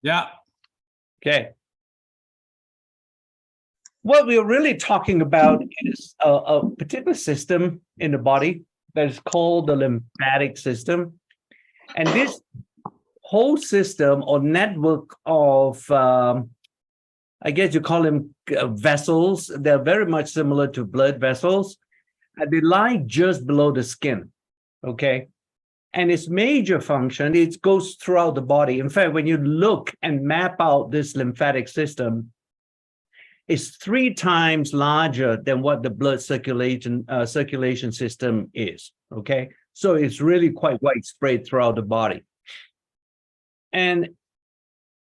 Yeah. Okay. What we're really talking about is a particular system in the body that is called the lymphatic system. And this whole system or network of, I guess you call them vessels, they're very much similar to blood vessels. And they lie just below the skin, okay? And its major function, it goes throughout the body. In fact, when you look and map out this lymphatic system, it's 3 times larger than what the blood circulation system is, okay? So it's really quite widespread throughout the body. And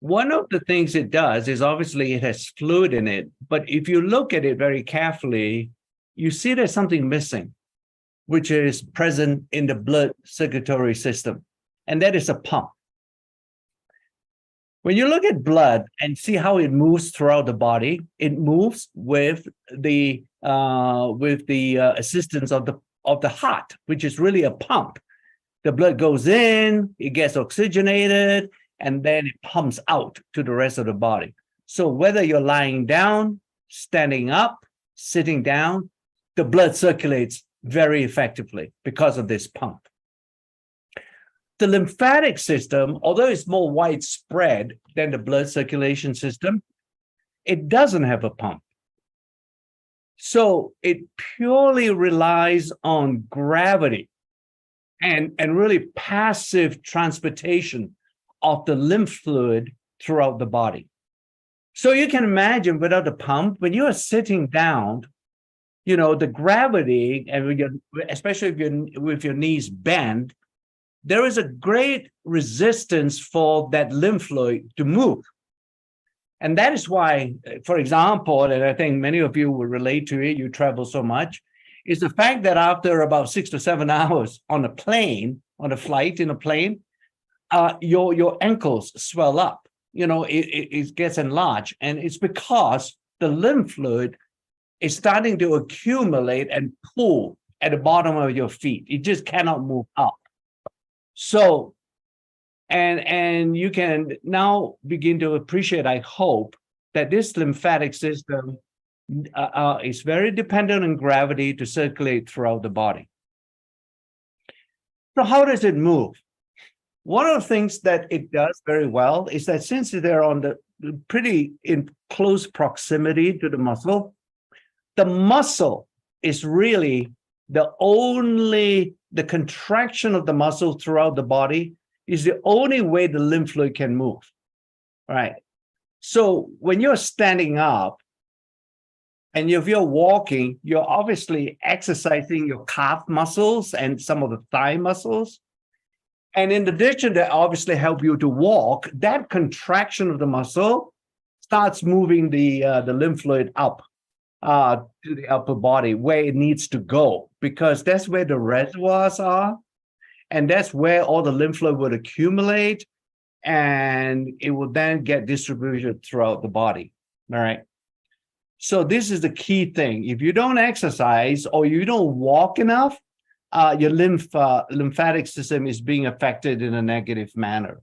one of the things it does is obviously it has fluid in it, but if you look at it very carefully, you see there's something missing, which is present in the blood circulatory system, and that is a pump. When you look at blood and see how it moves throughout the body, it moves with the assistance of the heart, which is really a pump. The blood goes in, it gets oxygenated, and then it pumps out to the rest of the body. So whether you're lying down, standing up, sitting down, the blood circulates very effectively because of this pump. The lymphatic system, although it's more widespread than the blood circulation system, it doesn't have a pump. So it purely relies on gravity and really passive transportation of the lymph fluid throughout the body. So you can imagine without a pump, when you are sitting down, you know, the gravity, and when you're, especially if you're with your knees bent, there is a great resistance for that lymph fluid to move. And that is why, for example, and I think many of you will relate to it, you travel so much, is the fact that after about 6 to 7 hours on a plane, on a flight in a plane, your ankles swell up, you know, it gets enlarged. And it's because the lymph fluid is starting to accumulate and pool at the bottom of your feet. It just cannot move up. So, and you can now begin to appreciate, I hope, that this lymphatic system is very dependent on gravity to circulate throughout the body. So how does it move? One of the things that it does very well is that since they're on the pretty in close proximity to the muscle is really the contraction of the muscle throughout the body is the only way the lymph fluid can move, right? So when you're standing up and if you're walking, you're obviously exercising your calf muscles and some of the thigh muscles. And in addition to obviously help you to walk, that contraction of the muscle starts moving the lymph fluid up to the upper body where it needs to go, because that's where the reservoirs are. And that's where all the lymph fluid would accumulate, and it will then get distributed throughout the body. All right. So this is the key thing. If you don't exercise or you don't walk enough, your lymphatic system is being affected in a negative manner.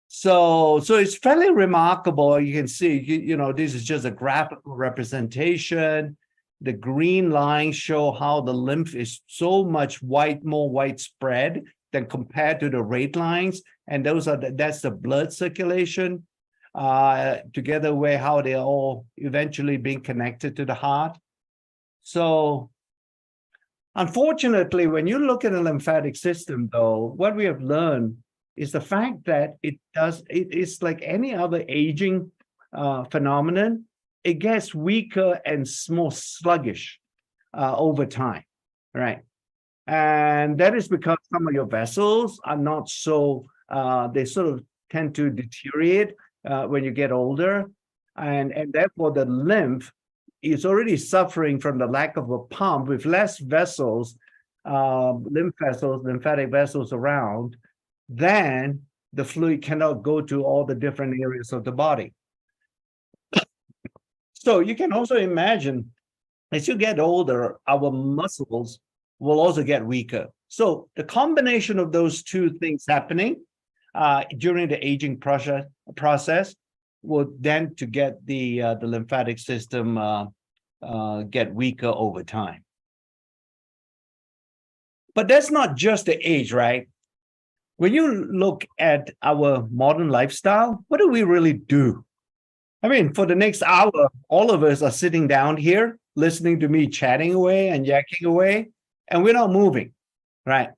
So it's fairly remarkable. You can see, you know, this is just a graphical representation. The green lines show how the lymph is so much more widespread than compared to the red lines. And that's the blood circulation, together with how they're all eventually being connected to the heart. So unfortunately, when you look at the lymphatic system, though, what we have learned is the fact that it's like any other aging phenomenon. It gets weaker and more sluggish over time, right? And that is because some of your vessels are not so, they sort of tend to deteriorate when you get older. And therefore the lymph is already suffering from the lack of a pump with less vessels, lymphatic vessels around, then the fluid cannot go to all the different areas of the body. So you can also imagine, as you get older, our muscles will also get weaker. So the combination of those two things happening during the aging process will then to get the lymphatic system get weaker over time. But that's not just the age, right? When you look at our modern lifestyle, what do we really do? I mean, for the next hour, all of us are sitting down here, listening to me chatting away and yakking away, and we're not moving, right?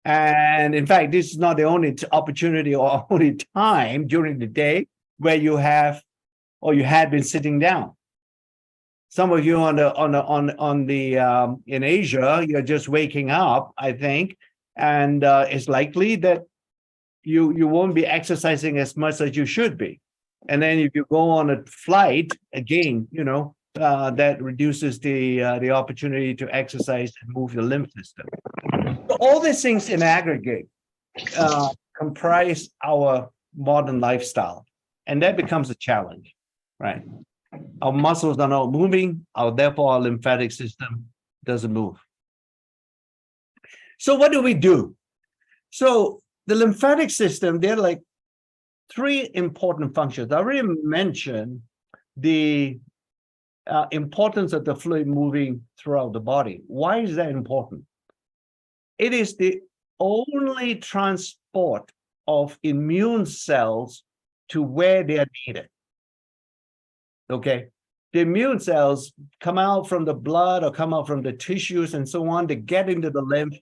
And in fact, this is not the only opportunity or only time during the day where you have or you had been sitting down. Some of you in Asia, you're just waking up, I think, and it's likely that you won't be exercising as much as you should be. And then if you go on a flight, again, that reduces the opportunity to exercise and move the lymph system. So all these things in aggregate comprise our modern lifestyle, and that becomes a challenge, right? Our muscles are not moving, therefore our lymphatic system doesn't move. So what do we do? So the lymphatic system, there are like three important functions. I already mentioned the importance of the fluid moving throughout the body. Why is that important? It is the only transport of immune cells to where they are needed. Okay, the immune cells come out from the blood or come out from the tissues and so on to get into the lymph,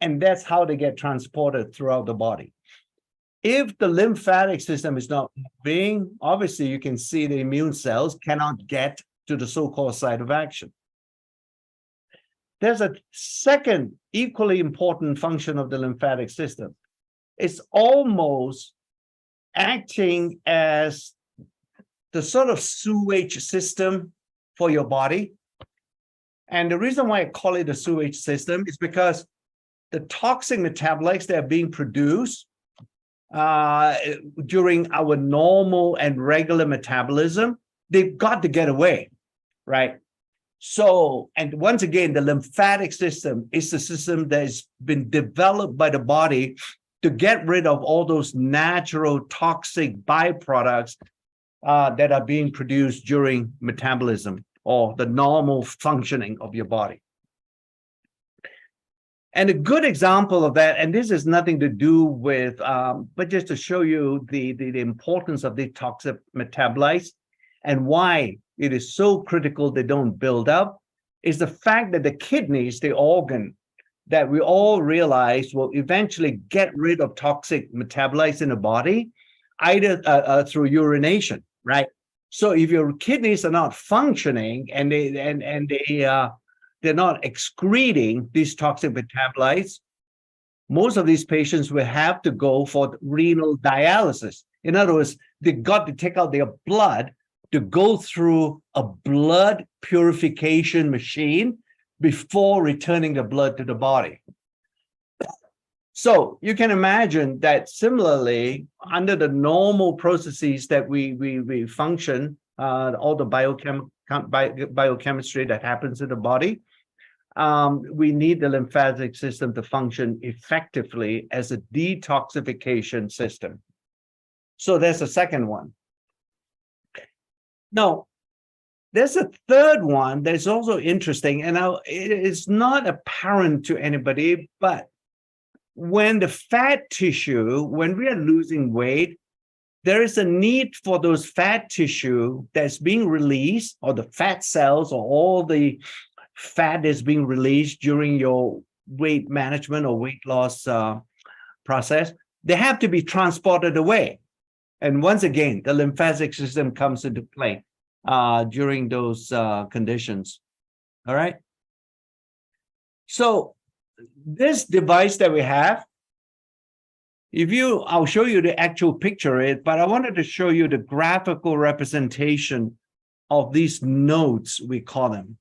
and that's how they get transported throughout the body. If the lymphatic system is not moving, obviously you can see the immune cells cannot get to the so-called site of action. There's a second equally important function of the lymphatic system. It's almost acting as the sort of sewage system for your body. And the reason why I call it a sewage system is because the toxic metabolites that are being produced during our normal and regular metabolism, they've got to get away, right? So, and once again, the lymphatic system is the system that has been developed by the body to get rid of all those natural toxic byproducts that are being produced during metabolism or the normal functioning of your body. And a good example of that, and this has nothing to do with, but just to show you the importance of the toxic metabolites and why it is so critical they don't build up, is the fact that the kidneys, the organ that we all realize will eventually get rid of toxic metabolites in the body, either through urination, right? So if your kidneys are not functioning and they're not excreting these toxic metabolites, most of these patients will have to go for renal dialysis. In other words, they got to take out their blood to go through a blood purification machine before returning the blood to the body. So you can imagine that similarly, under the normal processes that we function, all the biochemistry that happens in the body, we need the lymphatic system to function effectively as a detoxification system. So there's a second one. Now, there's a third one that's also interesting, and it's not apparent to anybody, but when the fat tissue, when we are losing weight, there is a need for those fat tissue that's being released, or the fat cells, or all the fat is being released during your weight management or weight loss process. They have to be transported away. And once again, the lymphatic system comes into play during those conditions. All right. So this device that we have, I'll show you the actual picture of it, but I wanted to show you the graphical representation of these nodes, we call them.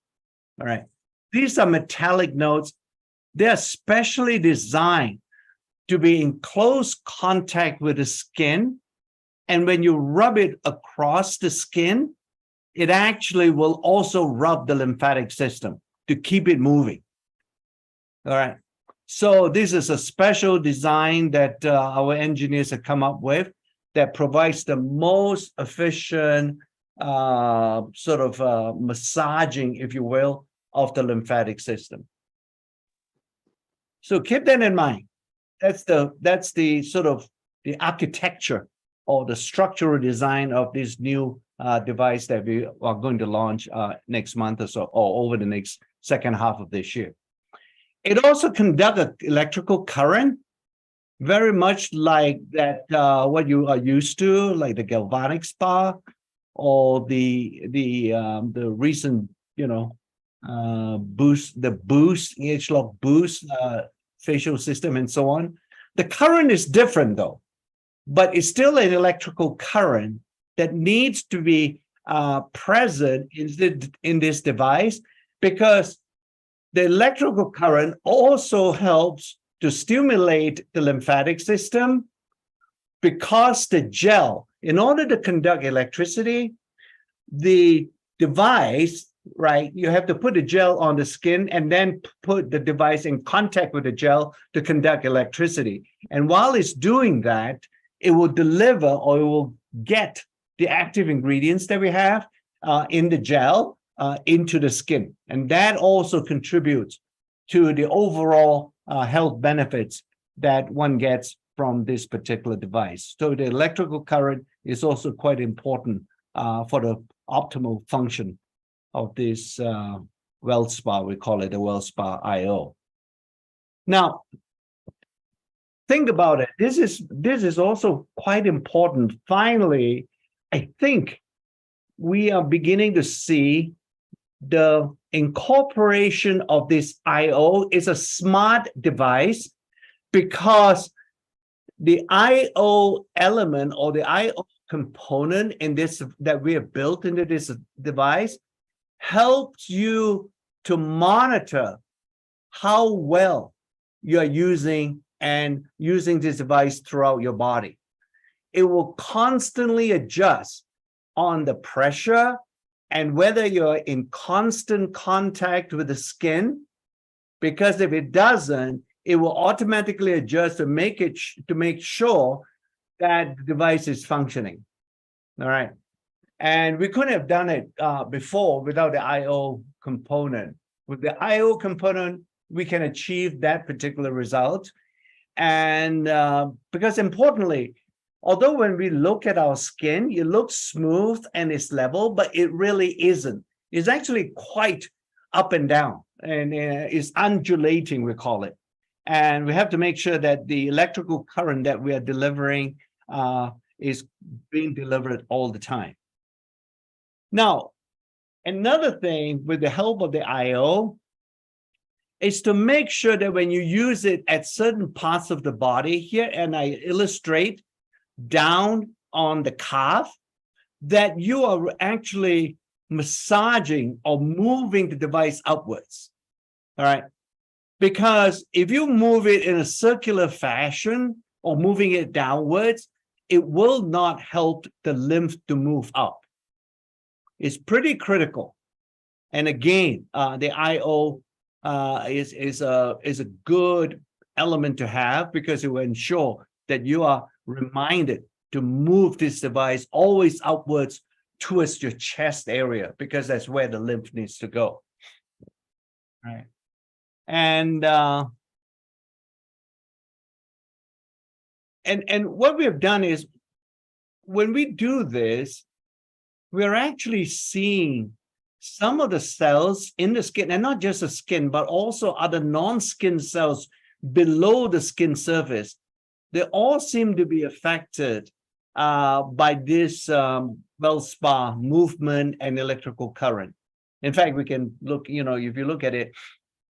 All right. These are metallic nodes. They're specially designed to be in close contact with the skin. And when you rub it across the skin, it actually will also rub the lymphatic system to keep it moving. All right. So this is a special design that our engineers have come up with that provides the most efficient massaging, if you will, of the lymphatic system. So keep that in mind. That's the sort of the architecture or the structural design of this new device that we are going to launch next month or so, or over the next second half of this year. It also conducts an electrical current, very much like that what you are used to, like the galvanic spa or the recent boost H-lock boost facial system and so on. The current is different though, but it's still an electrical current that needs to be present in this device, because the electrical current also helps to stimulate the lymphatic system, because the gel, in order to conduct electricity, the device, right, you have to put the gel on the skin and then put the device in contact with the gel to conduct electricity. And while it's doing that, it will deliver, or it will get the active ingredients that we have in the gel into the skin. And that also contributes to the overall health benefits that one gets from this particular device. So the electrical current is also quite important for the optimal function of this WellSpa. We call it the 웰스파iO. Now, think about it. This is also quite important. Finally, I think we are beginning to see the incorporation of this IO is a smart device, because the IO element or the IO component in this that we have built into this device helps you to monitor how well you're using this device throughout your body. It will constantly adjust on the pressure and whether you're in constant contact with the skin, because if it doesn't, it will automatically adjust to make sure that the device is functioning. All right. And we couldn't have done it before without the IO component. With the IO component, we can achieve that particular result. And because importantly, although when we look at our skin, it looks smooth and it's level, but it really isn't. It's actually quite up and down, and it's undulating, we call it. And we have to make sure that the electrical current that we are delivering is being delivered all the time. Now, another thing with the help of the IO is to make sure that when you use it at certain parts of the body here, and I illustrate down on the calf, that you are actually massaging or moving the device upwards. All right. Because if you move it in a circular fashion or moving it downwards, it will not help the lymph to move up. It's pretty critical. And again, the IO is a good element to have, because it will ensure that you are reminded to move this device always upwards towards your chest area, because that's where the lymph needs to go. Right. And what we have done is, when we do this, we're actually seeing some of the cells in the skin, and not just the skin, but also other non-skin cells below the skin surface. They all seem to be affected by this WellSpa movement and electrical current. In fact, we can look, if you look at it,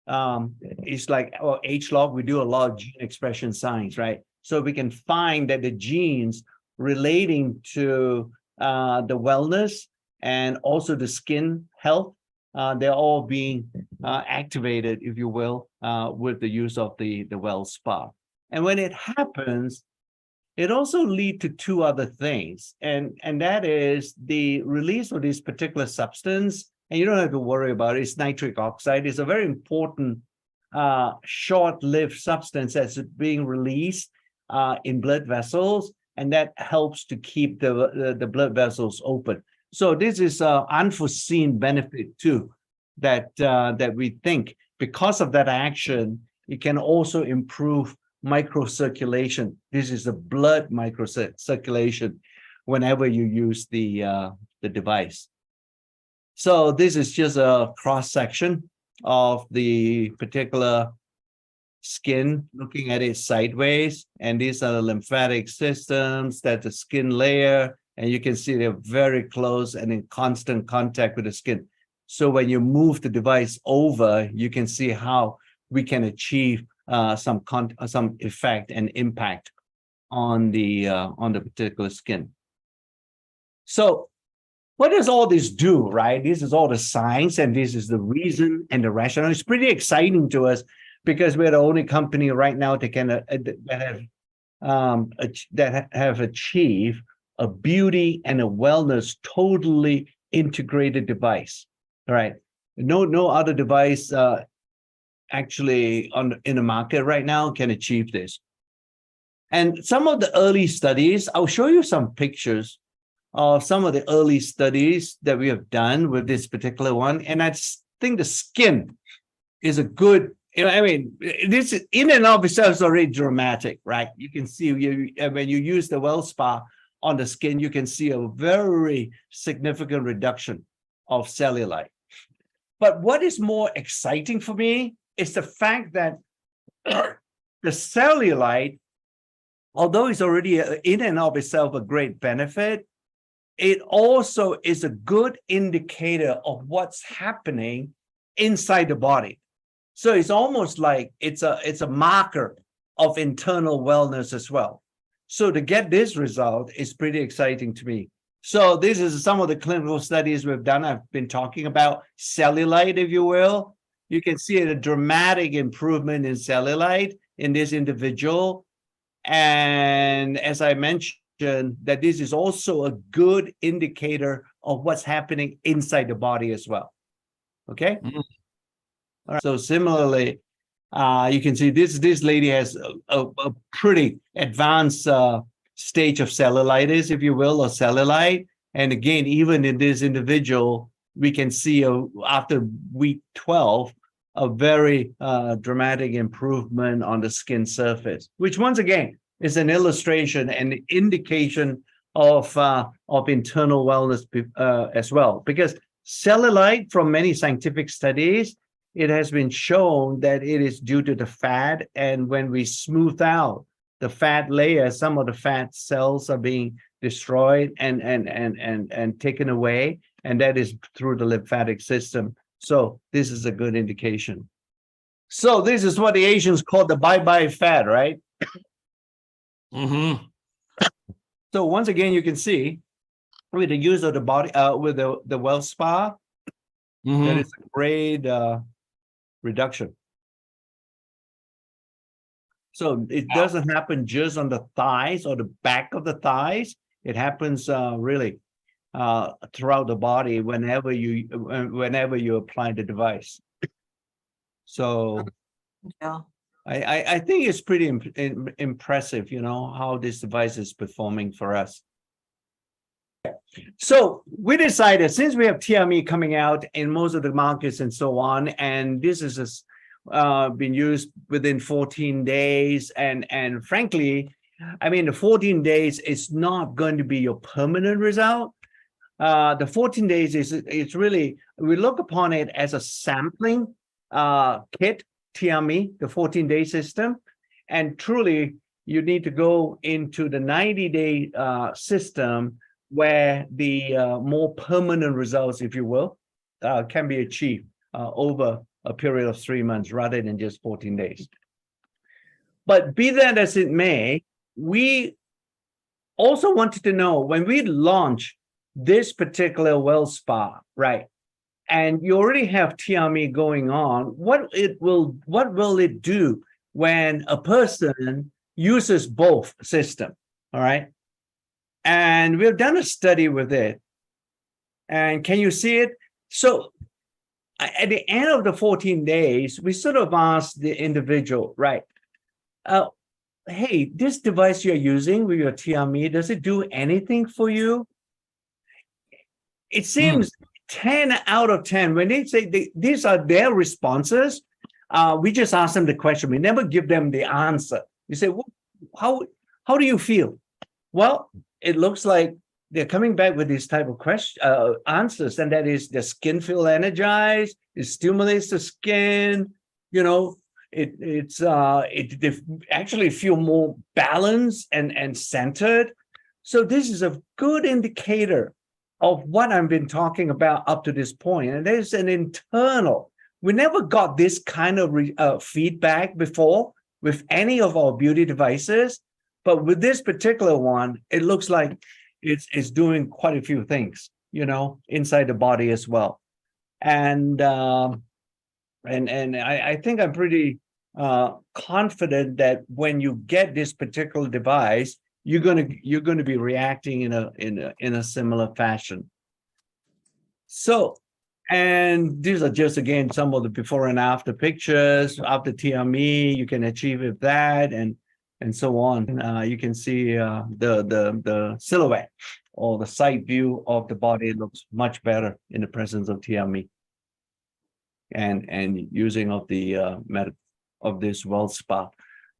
it's like H-lock, we do a lot of gene expression science, right? So we can find that the genes relating to the wellness and also the skin health, they're all being activated, if you will, with the use of the WellSpa. And when it happens, it also leads to two other things, and that is the release of this particular substance. And you don't have to worry about it. It's nitric oxide. It's a very important short-lived substance that's being released in blood vessels, and that helps to keep the blood vessels open. So this is an unforeseen benefit too, that we think because of that action, it can also improve microcirculation. This is the blood microcirculation whenever you use the device. So this is just a cross section of the particular skin, looking at it sideways, and these are the lymphatic systems, that's the skin layer, and you can see they're very close and in constant contact with the skin. So when you move the device over, you can see how we can achieve some effect and impact on the particular skin. So what does all this do, right? This is all the science, and this is the reason and the rationale. It's pretty exciting to us because we're the only company right now that have achieved a beauty and a wellness totally integrated device. All right, no other device actually in the market right now can achieve this. And some of the early studies, I'll show you some pictures of some of the early studies that we have done with this particular one. And I think the skin is a good, I mean, this in and of itself is already dramatic, right? You can see when you use the WellSpa on the skin, you can see a very significant reduction of cellulite. But what is more exciting for me is the fact that the cellulite, although it's already in and of itself a great benefit, it also is a good indicator of what's happening inside the body. So it's almost like it's a marker of internal wellness as well. So to get this result is pretty exciting to me. So this is some of the clinical studies we've done. I've been talking about cellulite, if you will. You can see a dramatic improvement in cellulite in this individual. And as I mentioned, that this is also a good indicator of what's happening inside the body as well. Okay. Mm-hmm. All right. So similarly, you can see this lady has a pretty advanced stage of cellulitis, if you will, or cellulite. And again, even in this individual, we can see after week 12, a very dramatic improvement on the skin surface, which once again is an illustration and indication of internal wellness as well. Because cellulite, from many scientific studies, it has been shown that it is due to the fat, and when we smooth out the fat layer, some of the fat cells are being destroyed and taken away, and that is through the lymphatic system. So this is a good indication. So this is what the Asians call the bye-bye fat, right? Mm-hmm. So once again, you can see with the use of the body, with the WellSpa, mm-hmm. That is a great reduction. So it doesn't happen just on the thighs or the back of the thighs. It happens really throughout the body whenever you apply the device. So yeah. I think it's pretty impressive, how this device is performing for us. So we decided, since we have TME coming out in most of the markets and so on, and this is been used within 14 days, and frankly, I mean, the 14 days is not going to be your permanent result. The 14 days it's really, we look upon it as a sampling kit, TME, the 14-day system, and truly you need to go into the 90-day system where the more permanent results, if you will, can be achieved over a period of 3 months rather than just 14 days. But be that as it may, we also wanted to know, when we launch this particular WellSpa, right, and you already have TME going on, what will it do when a person uses both systems? All right. And we've done a study with it. And can you see it? So at the end of the 14 days, we sort of asked the individual, right? Hey, this device you're using with your TME, does it do anything for you? It seems 10 out of 10, when they say these are their responses, we just ask them the question. We never give them the answer. You say, well, how do you feel? Well, it looks like they're coming back with this type of answers, and that is the skin feel energized, it stimulates the skin, they actually feel more balanced and centered. So this is a good indicator of what I've been talking about up to this point. And there's an internal, we never got this kind of feedback before with any of our beauty devices, but with this particular one, it looks like it's doing quite a few things, inside the body as well. And I think I'm pretty confident that when you get this particular device, you're going to be reacting in a similar fashion. So, and these are just again some of the before and after pictures. After TME, you can achieve with that, and so on. You can see the silhouette or the side view of the body looks much better in the presence of TME, and using of the of this WellSpa.